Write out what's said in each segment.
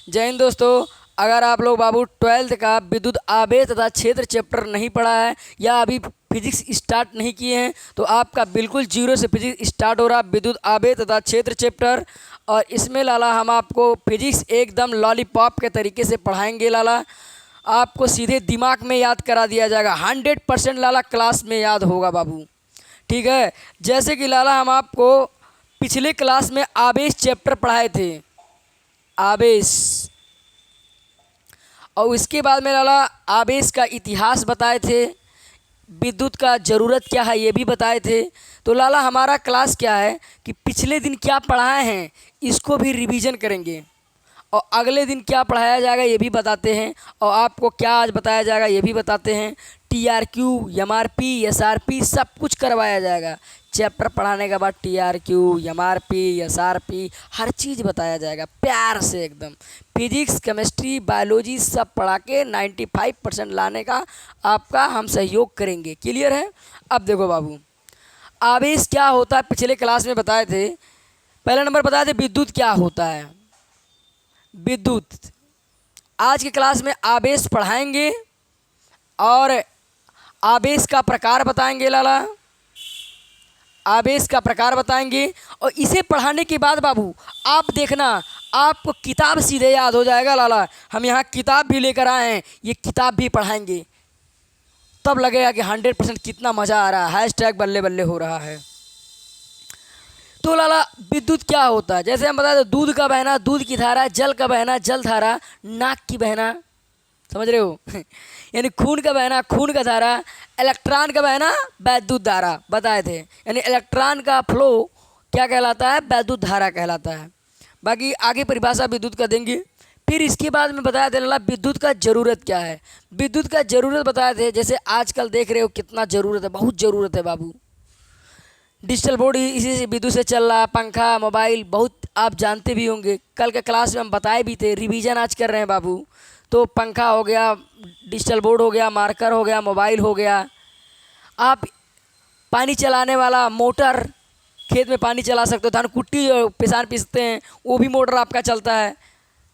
जय हिंद दोस्तों। अगर आप लोग बाबू 12th का विद्युत आवेश तथा क्षेत्र चैप्टर नहीं पढ़ा है या अभी फिजिक्स स्टार्ट नहीं किए हैं तो आपका बिल्कुल जीरो से फिजिक्स स्टार्ट हो रहा है विद्युत आवेश तथा क्षेत्र चैप्टर। और इसमें लाला हम आपको फिजिक्स एकदम लॉलीपॉप के तरीके से पढ़ाएंगे। लाला आपको सीधे दिमाग में याद करा दिया जाएगा। 100% लाला क्लास में याद होगा बाबू। ठीक है, जैसे कि लाला हम आपको पिछले क्लास में आवेश चैप्टर पढ़ाए थे, आवेश, और उसके बाद में लाला आवेश का इतिहास बताए थे, विद्युत का ज़रूरत क्या है ये भी बताए थे। तो लाला हमारा क्लास क्या है कि पिछले दिन क्या पढ़ाए हैं इसको भी रिवीजन करेंगे और अगले दिन क्या पढ़ाया जाएगा ये भी बताते हैं और आपको क्या आज बताया जाएगा ये भी बताते हैं। TRQ, MRP, SRP सब कुछ करवाया जाएगा। चैप्टर पढ़ाने के बाद TRQ, MRP, SRP हर चीज़ बताया जाएगा प्यार से एकदम। फिजिक्स, केमिस्ट्री, बायोलॉजी सब पढ़ा के 95% लाने का आपका हम सहयोग करेंगे। क्लियर है? अब देखो बाबू, आवेश क्या होता है पिछले क्लास में बताए थे। पहला नंबर बताए थे विद्युत क्या होता है। विद्युत आज की क्लास में आवेश पढ़ाएंगे और आवेश का प्रकार बताएंगे। लाला आवेश का प्रकार बताएंगे और इसे पढ़ाने के बाद बाबू आप देखना आपको किताब सीधे याद हो जाएगा। लाला हम यहाँ किताब भी लेकर आए हैं, ये किताब भी पढ़ाएंगे, तब लगेगा कि 100% कितना मज़ा आ रहा है। हैशटैग बल्ले बल्ले हो रहा है। तो लाला विद्युत क्या होता है, जैसे हम बताए थे दूध का बहना दूध की धारा, जल का बहना जल धारा, नाक की बहना, समझ रहे हो यानी खून का बहना खून का धारा, इलेक्ट्रॉन का बहना वैद्युत धारा बताए थे। यानी इलेक्ट्रॉन का फ्लो क्या कहलाता है, वैद्युत धारा कहलाता है। बाकी आगे परिभाषा विद्युत का देंगे। फिर इसके बाद में बताया थे लाला विद्युत का ज़रूरत क्या है। विद्युत का ज़रूरत बताए थे, जैसे आजकल देख रहे हो कितना ज़रूरत है, बहुत ज़रूरत है बाबू। डिजिटल बोर्ड इसी से विद्युत से चल रहा है, पंखा, मोबाइल, बहुत आप जानते भी होंगे। कल के क्लास में हम बताए भी थे, रिवीजन आज कर रहे हैं बाबू। तो पंखा हो गया, डिजिटल बोर्ड हो गया, मार्कर हो गया, मोबाइल हो गया, आप पानी चलाने वाला मोटर, खेत में पानी चला सकते हो, धान कुट्टी जो पिसान पीसते हैं वो भी मोटर आपका चलता है।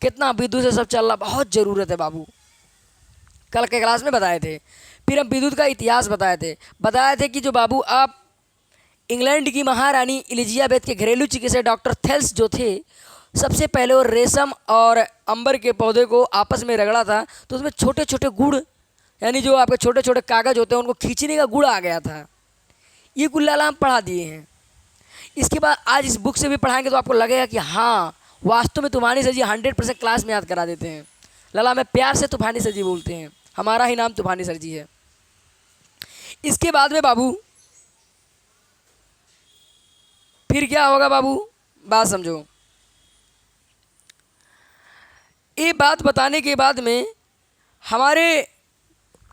कितना विद्युत से सब चल रहा, बहुत ज़रूरत है बाबू। कल के क्लास में बताए थे। फिर हम विद्युत का इतिहास बताए थे कि जो बाबू आप इंग्लैंड की महारानी एलिजाबेथ के घरेलू चिकित्सक डॉक्टर थेल्स जो थे, सबसे पहले वो रेशम और अंबर के पौधे को आपस में रगड़ा था तो उसमें छोटे छोटे गुड़, यानी जो आपके छोटे छोटे कागज़ होते हैं उनको खींचने का गुड़ आ गया था। ये कुल लाला हम पढ़ा दिए हैं। इसके बाद आज इस बुक से भी पढ़ाएंगे तो आपको लगेगा कि हाँ वास्तव में तूफानी सर जी 100% क्लास में याद करा देते हैं। लाला हमें प्यार से तूफानी सर जी बोलते हैं, हमारा ही नाम तूफानी सर जी है। इसके बाद में बाबू फिर क्या होगा बाबू, बात समझो। ये बात बताने के बाद में हमारे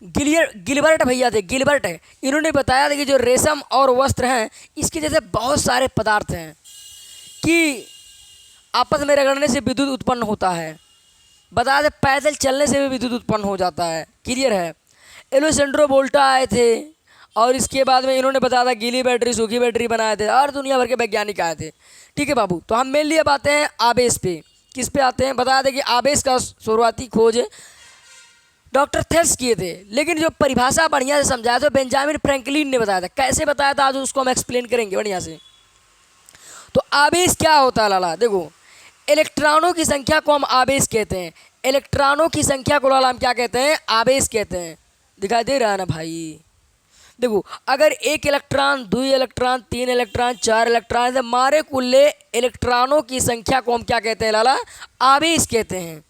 गिलबर्ट भैया थे, गिलबर्ट है, इन्होंने बताया था कि जो रेशम और वस्त्र हैं इसके जैसे बहुत सारे पदार्थ हैं कि आपस में रगड़ने से विद्युत उत्पन्न होता है। बताया था पैदल चलने से भी विद्युत उत्पन्न हो जाता है। क्लियर है? एलेसेंड्रो वोल्टा आए थे और इसके बाद में इन्होंने बताया था गीली बैटरी सूखी बैटरी बनाए थे और दुनिया भर के वैज्ञानिक आए थे। ठीक है बाबू, तो हम मेनली अब आते हैं आवेश पे। किस पे आते हैं, बताया था कि आवेश का शुरुआती खोज डॉक्टर थेल्स किए थे, लेकिन जो परिभाषा बढ़िया से समझाया था बेंजामिन फ्रैंकलिन ने बताया था। कैसे बताया था आज उसको हम एक्सप्लेन करेंगे बढ़िया से। तो आवेश क्या होता है लाला, देखो इलेक्ट्रॉनों की संख्या को हम आवेश कहते हैं। इलेक्ट्रॉनों की संख्या को लाला हम क्या कहते हैं, आवेश कहते हैं। दिखाई दे रहा है ना भाई, देखो अगर एक इलेक्ट्रॉन, दो इलेक्ट्रॉन, तीन इलेक्ट्रॉन, चार इलेक्ट्रॉन से मारे कुल्ले इलेक्ट्रॉनों की संख्या को हम क्या कहते हैं लाला, आवेश कहते हैं।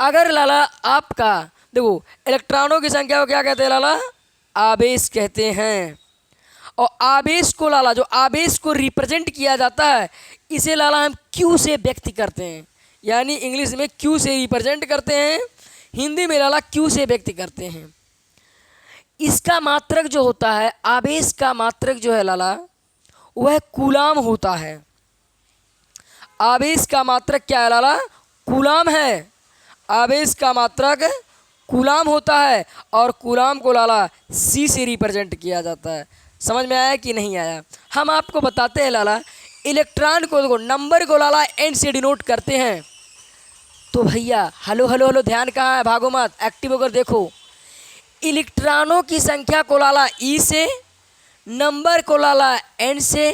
अगर लाला आपका देखो इलेक्ट्रॉनों की संख्या को क्या कहते हैं लाला, आवेश कहते हैं। और आवेश को लाला, जो आवेश को रिप्रेजेंट किया जाता है इसे लाला हम क्यू से व्यक्त करते हैं। यानी इंग्लिश में क्यू से रिप्रेजेंट करते हैं, हिंदी में लाला क्यू से व्यक्त करते हैं। इसका मात्रक जो होता है, आवेश का मात्रक जो है लाला वह कूलाम होता है। आवेश का मात्रक क्या है लाला, कूलाम है। आवेश का मात्रक कूलाम होता है और कूलाम को लाला सी से रिप्रेजेंट किया जाता है। समझ में आया कि नहीं आया? हम आपको बताते हैं लाला, इलेक्ट्रॉन को देखो नंबर को लाला एन से डिनोट करते हैं। तो भैया हेलो हेलो हेलो, ध्यान कहाँ है, भागो मत, एक्टिव होकर देखो। इलेक्ट्रॉनों की संख्या को लाला ई से, नंबर को लाला एन से,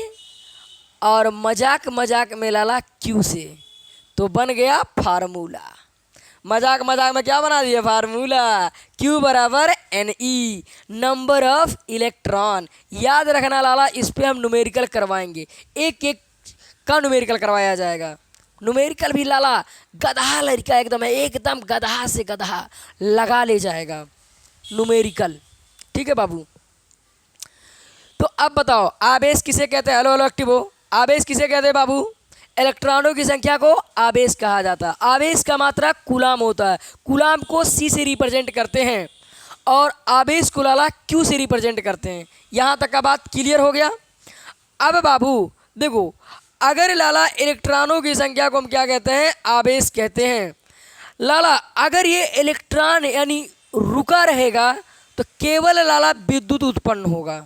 और मजाक मजाक में लाला क्यू से। तो बन गया फार्मूला। मजाक मजाक में क्या बना दिया, फार्मूला। क्यू बराबर N E, number of electron. याद रखना लाला, इस पे हम न्यूमेरिकल करवाएंगे, एक एक का न्यूमेरिकल करवाया जाएगा। न्यूमेरिकल भी लाला गधा लड़का एकदम है, एकदम गधा से गधा लगा ले जाएगा न्यूमेरिकल। ठीक है बाबू। तो अब बताओ आवेश किसे कहते हैं, हेलो हेलो एक्टिव हो, आवेश किसे कहते हैं बाबू। इलेक्ट्रॉनों की संख्या को आवेश कहा जाता है। आवेश का मात्रा कूलाम होता है। कूलाम को सी से रिप्रेजेंट करते हैं और आवेश को लाला क्यू से रिप्रेजेंट करते हैं। यहाँ तक का बात क्लियर हो गया। अब बाबू देखो, अगर लाला इलेक्ट्रॉनों की संख्या को हम क्या कहते हैं, आवेश कहते हैं। लाला अगर ये इलेक्ट्रॉन यानी रुका रहेगा तो केवल लाला विद्युत उत्पन्न होगा,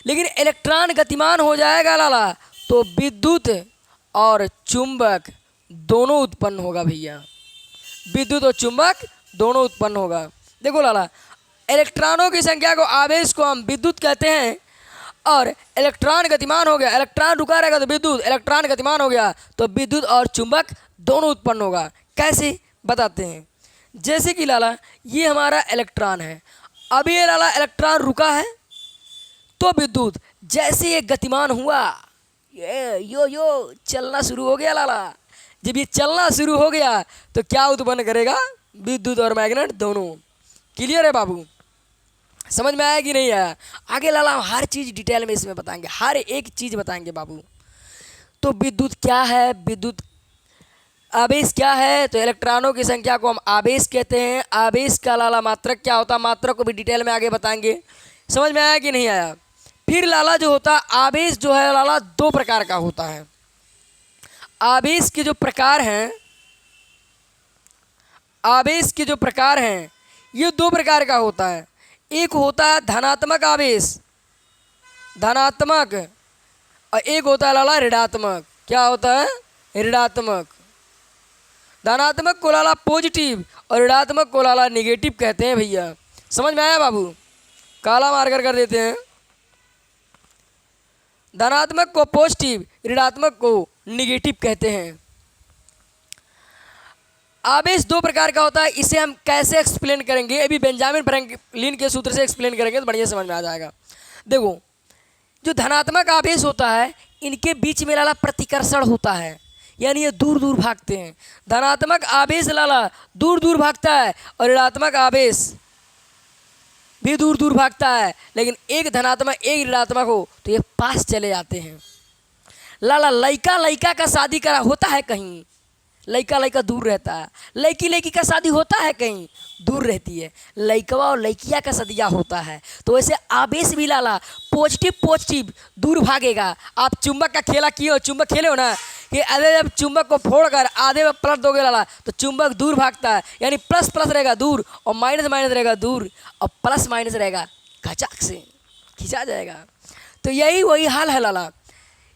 लेकिन इलेक्ट्रॉन गतिमान हो जाएगा लाला तो विद्युत और चुंबक दोनों उत्पन्न होगा भैया। विद्युत और चुंबक दोनों उत्पन्न होगा। देखो लाला, इलेक्ट्रॉनों की संख्या को आवेश को हम विद्युत कहते हैं, और इलेक्ट्रॉन गतिमान हो गया, इलेक्ट्रॉन रुका रहेगा तो विद्युत, इलेक्ट्रॉन गतिमान हो गया तो विद्युत और चुंबक दोनों उत्पन्न होगा। कैसे बताते हैं। जैसे कि लाला ये हमारा इलेक्ट्रॉन है, अभी ये लाला इलेक्ट्रॉन रुका है तो विद्युत, जैसे ये गतिमान हुआ, ये यो चलना शुरू हो गया लाला, जब ये चलना शुरू हो गया तो क्या उत्पन्न करेगा, विद्युत और मैग्नेट दोनों। क्लियर है बाबू, समझ में आया कि नहीं आया। आगे लाला हम हर चीज़ डिटेल में इसमें बताएंगे, हर एक चीज़ बताएंगे बाबू। तो विद्युत क्या है, विद्युत आवेश क्या है, तो इलेक्ट्रॉनों की संख्या को हम आवेश कहते हैं। आवेश का लाला मात्रक क्या होता है, मात्रक को भी डिटेल में आगे बताएंगे। समझ में आया कि नहीं आया। फिर लाला जो होता है आवेश जो है लाला दो प्रकार का होता है। आवेश के जो प्रकार हैं, आवेश के जो प्रकार हैं ये दो प्रकार का होता है। एक होता है धनात्मक आवेश, धनात्मक, और एक होता है लाला ऋणात्मक। क्या होता है, ऋणात्मक। धनात्मक को लाला पॉजिटिव और ऋणात्मक को लाला निगेटिव कहते हैं भैया। समझ में आया बाबू, काला मार्कर कर देते हैं। धनात्मक को पॉजिटिव, ऋणात्मक को निगेटिव कहते हैं। आवेश दो प्रकार का होता है, इसे हम कैसे एक्सप्लेन करेंगे, अभी बेंजामिन फ्रैंकलिन के सूत्र से एक्सप्लेन करेंगे तो बढ़िया समझ में आ जाएगा। देखो, जो धनात्मक आवेश होता है इनके बीच में लाला प्रतिकर्षण होता है, यानी ये दूर दूर भागते हैं। धनात्मक आवेश लाला दूर दूर भागता है और ऋणात्मक आवेश भी दूर दूर भागता है, लेकिन एक धनात्मक एक ऋणात्मक हो तो ये पास चले जाते हैं। लाला लड़का लड़का का शादी करा होता है कहीं, लड़का लड़का दूर रहता है। लड़की लड़की का शादी होता है कहीं, दूर रहती है। लड़कवा और लड़किया का सदिया होता है। तो वैसे आवेश भी लाला पॉजिटिव पॉजिटिव दूर भागेगा। आप चुंबक का खेला किए हो, चुंबक खेले हो ना, कि अरे जब चुंबक को फोड़कर आधे में पलट दोगे लाला तो चुंबक दूर भागता है, यानी प्लस प्लस रहेगा दूर और माइनस माइनस रहेगा दूर, और प्लस माइनस रहेगा खचाक से खिंचा जाएगा। तो यही वही हाल है लाला,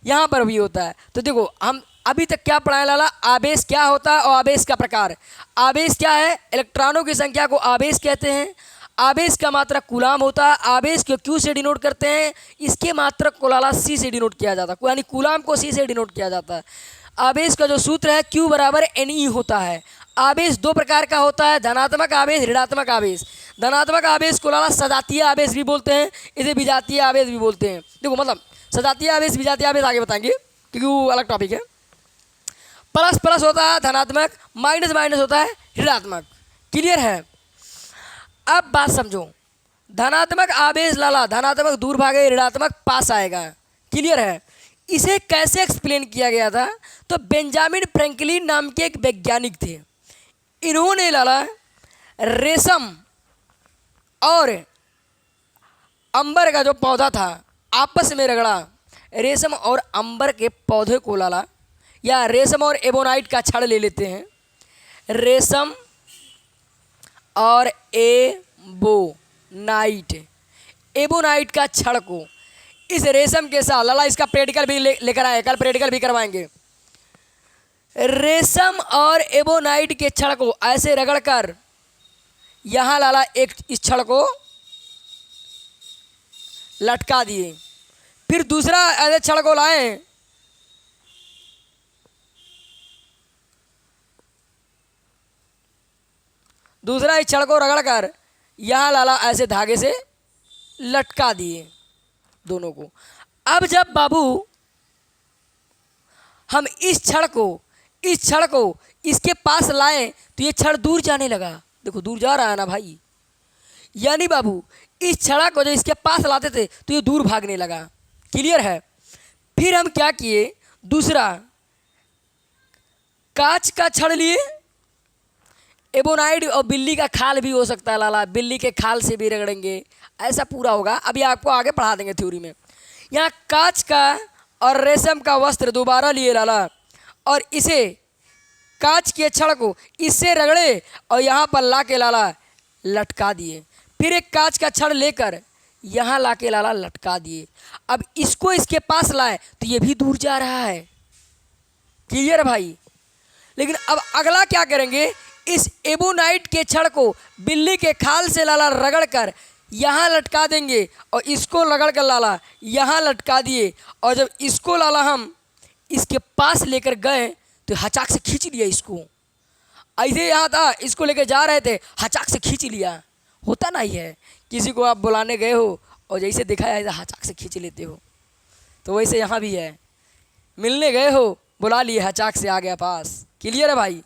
यहाँ पर भी होता है। तो देखो हम अभी तक क्या पढ़ाए लाला, आवेश क्या होता है और आवेश का प्रकार। आवेश क्या है, इलेक्ट्रॉनों की संख्या को आवेश कहते हैं। आवेश का मात्रक कूलाम होता है। आवेश को क्यू से डिनोट करते हैं, इसके मात्रक को लाला सी से डिनोट किया जाता है, यानी कूलाम को सी से डिनोट किया जाता है। आवेश का जो सूत्र है क्यू बराबर एन ई होता है। आवेश दो प्रकार का होता है, धनात्मक आवेश, ऋणात्मक आवेश। धनात्मक आवेश को लाला सजातीय आवेश भी बोलते हैं, इसे विजातीय आवेश भी बोलते हैं। देखो मतलब सजातीय आवेश विजातीय आवेश आगे बताएंगे क्योंकि वो अलग टॉपिक है। प्लस प्लस होता है धनात्मक, माइनस माइनस होता है ऋणात्मक। क्लियर है। अब बात समझो, धनात्मक आवेश लाला धनात्मक दूर भागे, ऋणात्मक पास आएगा। क्लियर है। इसे कैसे एक्सप्लेन किया गया था, तो बेंजामिन फ्रैंकलिन नाम के एक वैज्ञानिक थे। इन्होंने लाला रेशम और अंबर का जो पौधा था आपस में रगड़ा। रेशम और अंबर के पौधे को लाला, या रेशम और एबोनाइट का छड़ ले लेते हैं, रेशम और एबोनाइट का छड़ को इस रेशम के साथ लाला, इसका प्रैक्टिकल भी लेकर आए, कल प्रैक्टिकल भी करवाएंगे। रेशम और एबोनाइट के छड़ को ऐसे रगड़कर यहाँ लाला एक इस छड़ को लटका दिए। फिर दूसरा ऐसे छड़ को लाए, दूसरा इस छड़ को रगड़कर यहाँ लाला ऐसे धागे से लटका दिए दोनों को। अब जब बाबू हम इस छड़ को इसके पास लाए तो ये छड़ दूर जाने लगा। देखो दूर जा रहा है ना भाई, यानी बाबू इस छड़ा को जब इसके पास लाते थे तो ये दूर भागने लगा। क्लियर है। फिर हम क्या किए, दूसरा कांच का छड़ लिए, एबोनाइड और बिल्ली का खाल भी हो सकता है लाला, बिल्ली के खाल से भी रगड़ेंगे, ऐसा पूरा होगा। अभी आपको आगे पढ़ा देंगे थ्योरी में। यहाँ कांच का और रेशम का वस्त्र दोबारा लिए लाला, और इसे कांच के छड़ को इससे रगड़े और यहाँ पर ला के लाला लटका दिए। फिर एक कांच का छड़ लेकर यहाँ ला के लाला लटका दिए। अब इसको इसके पास लाए तो ये भी दूर जा रहा है। क्लियर है भाई। लेकिन अब अगला क्या करेंगे, इस एबोनाइट के छड़ को बिल्ली के खाल से लाला रगड़ कर यहाँ लटका देंगे और इसको रगड़ कर लाला यहाँ लटका दिए। और जब इसको लाला हम इसके पास लेकर गए तो हचाक से खींच लिया इसको। ऐसे यहाँ था, इसको लेकर जा रहे थे, हचाक से खींच लिया। होता ना ही है, किसी को आप बुलाने गए हो और जैसे देखा है हचाक से खींच लेते हो, तो वैसे यहाँ भी है। मिलने गए हो, बुला लिए, हचाक से आ गया पास। क्लियर है भाई।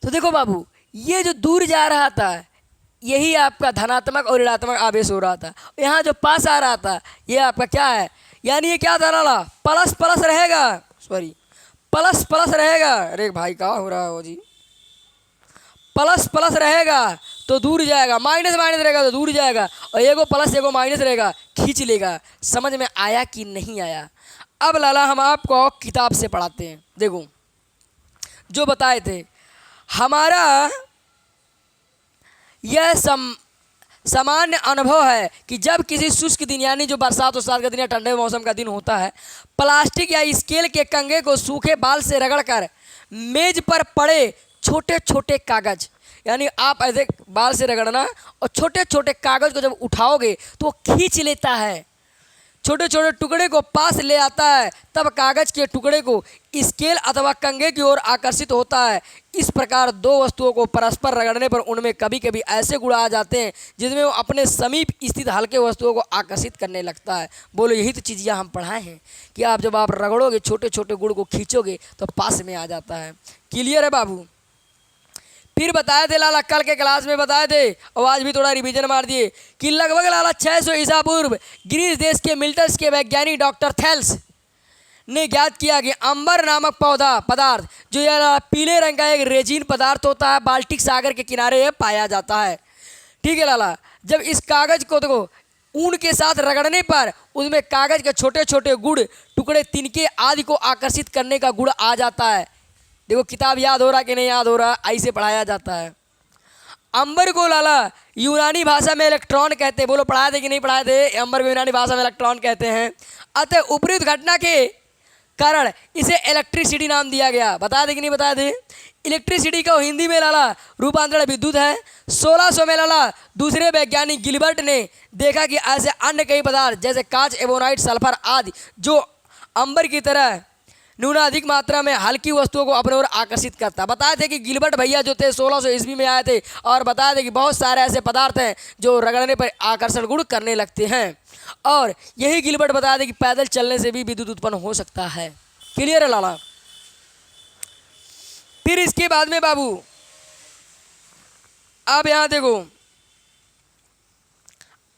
तो देखो बाबू, ये जो दूर जा रहा था यही आपका धनात्मक और ऋणात्मक आवेश हो रहा था। यहाँ जो पास आ रहा था ये आपका क्या है, यानी ये क्या था लाला, प्लस प्लस रहेगा, सॉरी प्लस प्लस रहेगा। अरे भाई क्या हो रहा है वो जी, प्लस प्लस रहेगा तो दूर जाएगा, माइनस माइनस रहेगा तो दूर जाएगा, और एगो प्लस एगो माइनस रहेगा, खींच लेगा। समझ में आया कि नहीं आया। अब लाला हम आपको किताब से पढ़ाते हैं। देखो जो बताए थे, हमारा यह सामान्य अनुभव है कि जब किसी शुष्क दिन यानी जो बरसात का दिन या ठंडे मौसम का दिन होता है, प्लास्टिक या स्केल के कंगे को सूखे बाल से रगड़कर मेज पर पड़े छोटे छोटे कागज, यानी आप ऐसे बाल से रगड़ना और छोटे छोटे कागज को जब उठाओगे तो वो खींच लेता है, छोटे छोटे टुकड़े को पास ले आता है, तब कागज के टुकड़े को स्केल अथवा कंगे की ओर आकर्षित होता है। इस प्रकार दो वस्तुओं को परस्पर रगड़ने पर उनमें कभी कभी ऐसे गुण आ जाते हैं जिसमें वो अपने समीप स्थित हल्के वस्तुओं को आकर्षित करने लगता है। बोलो यही तो चीज़ हम पढ़ाए हैं कि आप जब आप रगड़ोगे छोटे छोटे गुण को खींचोगे तो पास में आ जाता है। क्लियर है बाबू। फिर बताए थे लाला, कल के क्लास में बताए थे और आज भी थोड़ा रिवीजन मार दिए कि लगभग लाला 600 ईसा पूर्व ग्रीस देश के मिल्टस के वैज्ञानिक डॉक्टर थेल्स ने ज्ञात किया कि अंबर नामक पदार्थ जो यह पीले रंग का एक रेजिन पदार्थ होता है, बाल्टिक सागर के किनारे पाया जाता है। ठीक है लाला। जब इस कागज को देखो ऊन के साथ रगड़ने पर उसमें कागज के छोटे छोटे गुण टुकड़े तिनके आदि को आकर्षित करने का गुण आ जाता है। देखो किताब याद हो रहा कि नहीं याद हो रहा, ऐसे पढ़ाया जाता है। अंबर को लाला यूनानी भाषा में इलेक्ट्रॉन कहते हैं। बोलो पढ़ाए थे कि नहीं पढ़ाए थे। अंबर को यूनानी भाषा में इलेक्ट्रॉन कहते हैं। अतः उपयुक्त घटना के कारण इसे इलेक्ट्रिसिटी नाम दिया गया। बताया थे कि नहीं बताया थे। इलेक्ट्रिसिटी का हिंदी में लाला रूपांतरण विद्युत है। 1600 में लाला दूसरे वैज्ञानिक गिलबर्ट ने देखा कि ऐसे अन्य कई पदार्थ जैसे कांच, एबोनाइट, सल्फर आदि जो अंबर की तरह न्यूनाधिक मात्रा में हल्की वस्तुओं को अपने ओर आकर्षित करता। बताए थे कि गिलबर्ट भैया जो थे 1600 ईस्वी में आए थे और बताए थे कि बहुत सारे ऐसे पदार्थ हैं जो रगड़ने पर आकर्षण गुण करने लगते हैं, और यही गिलबर्ट बताया थे कि पैदल चलने से भी विद्युत उत्पन्न हो सकता है। क्लियर है लाला। फिर इसके बाद में बाबू अब यहां देखो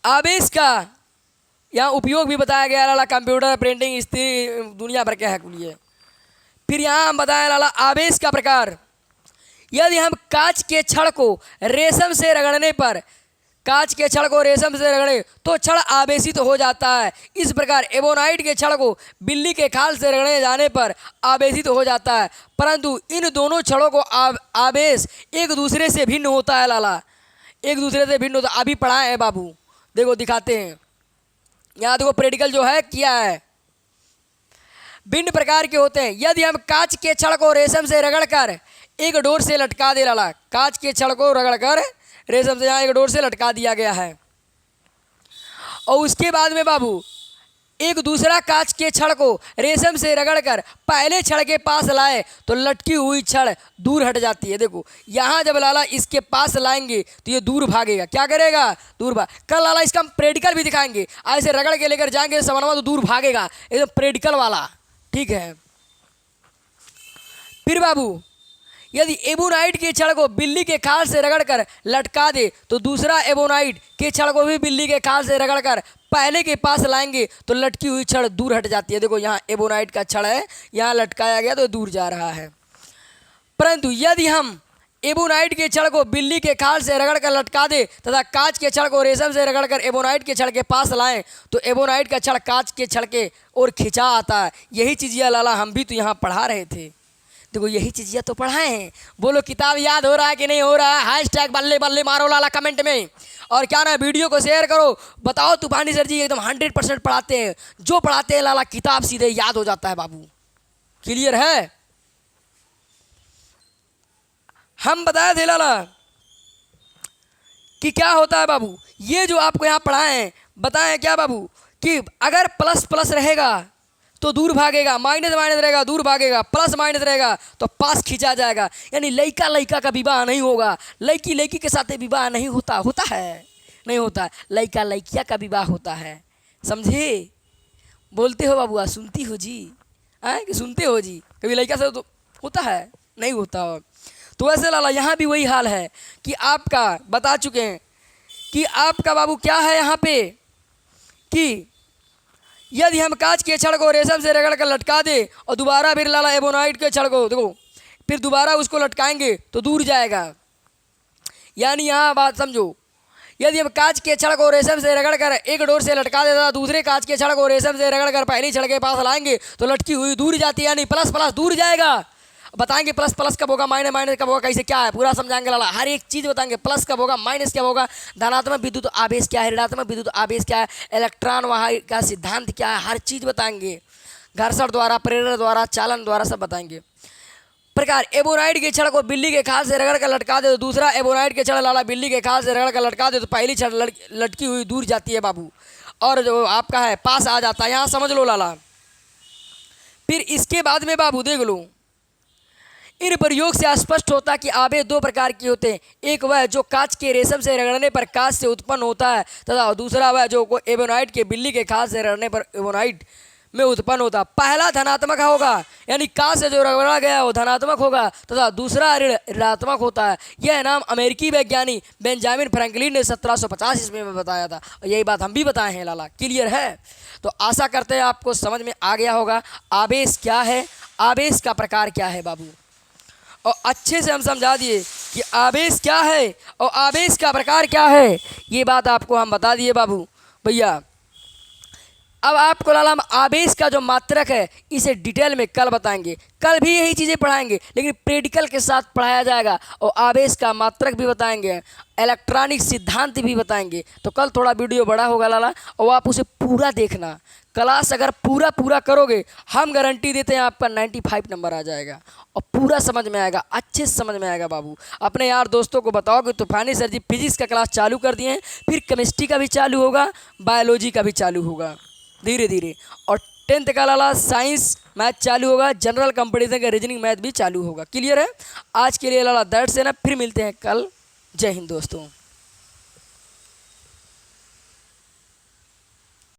आवेश का यहाँ उपयोग भी बताया गया लाला। कंप्यूटर, प्रिंटिंग, इस्त्री, दुनिया भर के है कुलिए। फिर यहाँ हम बताया लाला आवेश का प्रकार। यदि हम कांच के छड़ को रेशम से रगड़ने पर तो छड़ आवेशित हो जाता है। इस प्रकार एबोनाइट के छड़ को बिल्ली के खाल से रगड़े जाने पर आवेशित हो जाता है, परंतु इन दोनों छड़ों को आवेश एक दूसरे से भिन्न होता है लाला, एक दूसरे से भिन्न होता है। अभी पढ़ाए हैं बाबू, देखो दिखाते हैं। यहाँ देखो प्रैक्टिकल जो है किया है। भिन्न प्रकार के होते हैं। यदि हम कांच के छड़ को रेशम से रगड़कर एक डोर से लटका दे लाला, कांच के छड़ को रगड़कर रेशम से यहाँ एक डोर से लटका दिया गया है, और उसके बाद में बाबू एक दूसरा कांच के छड़ को रेशम से रगड़कर पहले छड़ के पास लाए तो लटकी हुई छड़ दूर हट जाती है। देखो यहाँ जब लाला इसके पास लाएंगे तो ये दूर भागेगा, क्या करेगा, दूर भाग। कल लाला इसका हम प्रैक्टिकल भी दिखाएंगे, ऐसे रगड़ के लेकर जाएंगे सामानवा तो दूर भागेगा, एकदम प्रैक्टिकल वाला, ठीक है। फिर बाबू यदि एबोनाइट के छड़ को बिल्ली के खाल से रगड़कर लटका दे तो दूसरा एबोनाइट के छड़ को भी बिल्ली के खाल से रगड़कर पहले के पास लाएंगे तो लटकी हुई छड़ दूर हट जाती है। देखो यहाँ एबोनाइट का छड़ है, यहाँ लटकाया गया तो दूर जा रहा है। परंतु यदि हम एबोनाइट के छड़ को बिल्ली के खाल से रगड़कर लटका दे तथा कांच के छड़ को रेशम से रगड़कर एबोनाइट के छड़ के पास लाएं तो एबोनाइट का छड़ कांच के छड़ के ओर खिंचा आता है। यही चीज़िया लाला हम भी तो यहाँ पढ़ा रहे थे। देखो यही चीज़िया तो पढ़ाए हैं। बोलो किताब याद हो रहा है कि नहीं हो रहा है? हैशटैग बल्ले बल्ले मारो लाला कमेंट में, और क्या ना वीडियो को शेयर करो। बताओ तूफानी सर जी एकदम 100% पढ़ाते हैं, जो पढ़ाते हैं लाला किताब सीधे याद हो जाता है बाबू। क्लियर है? हम बताए थे लाला कि क्या होता है बाबू, ये जो आपको यहाँ पढ़ाए हैं बताएं क्या बाबू कि अगर प्लस प्लस रहेगा तो दूर भागेगा, माइनस माइनस रहेगा दूर भागेगा, प्लस माइनस रहेगा तो पास खींचा जाएगा। यानी लड़का लड़का का विवाह नहीं होगा, लड़की लड़की के साथ विवाह नहीं होता, होता है नहीं होता, लड़का लड़किया का विवाह होता है। समझे? बोलते हो बाबूआ, सुनती हो जी, हैं कि सुनते हो जी? कभी लड़का से तो होता है नहीं होता। तो वैसे लाला यहाँ भी वही हाल है कि आपका बता चुके हैं कि आपका बाबू क्या है यहाँ पे कि यदि हम कांच के छड़ को रेशम से रगड़ कर लटका दे और दोबारा फिर लाला एबोनाइट के छड़ को देखो फिर दोबारा उसको लटकाएंगे तो दूर जाएगा। यानी यहाँ बात समझो, यदि हम कांच के छड़ को रेशम से रगड़ कर एक डोर से लटका देता दूसरे कांच के छड़ को रेशम से रगड़ कर पहली छड़ के पास लाएंगे तो लटकी हुई दूर जाती है, यानी प्लस प्लस दूर जाएगा। बताएंगे प्लस प्लस कब होगा, माइनस माइनस कब होगा, कैसे क्या है पूरा समझाएंगे लाला, हर एक चीज़ बताएंगे। प्लस कब होगा, माइनस कब होगा, धनात्मक विद्युत आवेश क्या है, ऋणात्मक विद्युत आवेश क्या है, इलेक्ट्रॉन वहाँ का सिद्धांत क्या है, हर चीज़ बताएंगे। घर्षण द्वारा, प्रेरण द्वारा, चालन द्वारा सब बताएंगे। प्रकार एबोनाइट के छड़ को बिल्ली के खाल से रगड़ कर लटका दे तो दूसरा एबोनाइट के छड़ लाला बिल्ली के खाल से रगड़ कर लटका दे तो पहली छड़ लटकी हुई दूर जाती है बाबू, और जो आपका है पास आ जाता है। यहाँ समझ लो लाला। फिर इसके बाद में बाबू देख लो, इन प्रयोग से स्पष्ट होता कि आवेश दो प्रकार के होते हैं। एक वह जो कांच के रेशम से रगड़ने पर कांच से उत्पन्न होता है तथा दूसरा वह जो एबोनाइट के बिल्ली के खाल से रगड़ने पर एबोनाइट में उत्पन्न होता है। पहला धनात्मक होगा, यानी कांच से जो रगड़ा गया वो धनात्मक होगा तथा दूसरा ऋणात्मक होता है। यह नाम अमेरिकी वैज्ञानिक बेंजामिन फ्रैंकलिन ने 1750 ईस्वी में बताया था, और यही बात हम भी बताए हैं लाला। क्लियर है? तो आशा करते हैं आपको समझ में आ गया होगा आवेश क्या है, आवेश का प्रकार क्या है बाबू, और अच्छे से हम समझा दिए कि आवेश क्या है और आवेश का प्रकार क्या है। ये बात आपको हम बता दिए बाबू भैया। अब आपको लाला हम आवेश का जो मात्रक है इसे डिटेल में कल बताएंगे, कल भी यही चीज़ें पढ़ाएंगे लेकिन प्रैक्टिकल के साथ पढ़ाया जाएगा, और आवेश का मात्रक भी बताएंगे, इलेक्ट्रॉनिक सिद्धांत भी बताएंगे। तो कल थोड़ा वीडियो बड़ा होगा लाला, और आप उसे पूरा देखना। क्लास अगर पूरा करोगे हम गारंटी देते हैं आपका 95 नंबर आ जाएगा और पूरा समझ में आएगा, अच्छे से समझ में आएगा बाबू। अपने यार दोस्तों को बताओगे। तूफानी सर जी फिजिक्स का क्लास चालू कर दिए हैं, फिर केमिस्ट्री का भी चालू होगा, बायोलॉजी का भी चालू होगा धीरे धीरे, और 10th का लाला साइंस मैथ चालू होगा, जनरल कंपटीशन का रीजनिंग मैथ भी चालू होगा। क्लियर है? आज के लिए लाला दैट्स है ना, फिर मिलते हैं कल। जय हिंद दोस्तों।